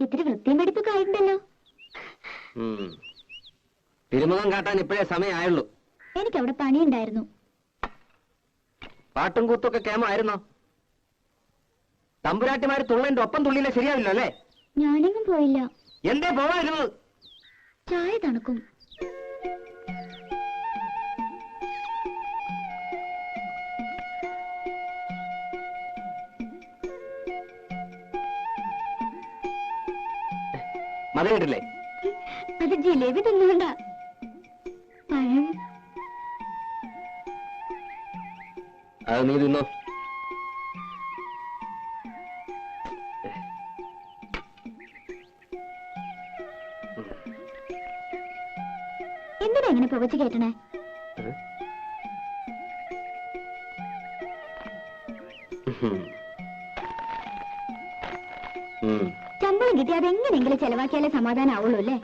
ഇത്തിരി വൃത്തിയും വെടിപ്പൊക്കെ ആയിട്ടുണ്ടല്ലോ. തിരുമുഖം കാട്ടാൻ ഇപ്പോഴേ സമയമായുള്ളൂ. എനിക്കവിടെ പണിയുണ്ടായിരുന്നു. പാട്ടും കൂത്തൊക്കെ കേമായിരുന്നോ? തമ്പുരാട്ടിമാര് തുള്ളന്റെ ഒപ്പം തുള്ളിയില്ല ശരിയാവില്ല അല്ലേ? ഞാനെങ്ങും പോയില്ല. എന്തേ പോവായിരുന്നു? ചായ തണുക്കും. മത കേട്ടില്ലേ? അത് ജിലേബി തിന്നുകൊണ്ടാ. പഴം അത് നീ തിന്നോ. എന്തിനാ ഇങ്ങനെ പുകച്ചു കേട്ടണേ? ശമ്പളം കിട്ടി അതെങ്ങനെയെങ്കിലും ചെലവാക്കിയാലേ സമാധാനം ആവുള്ളൂ അല്ലേ?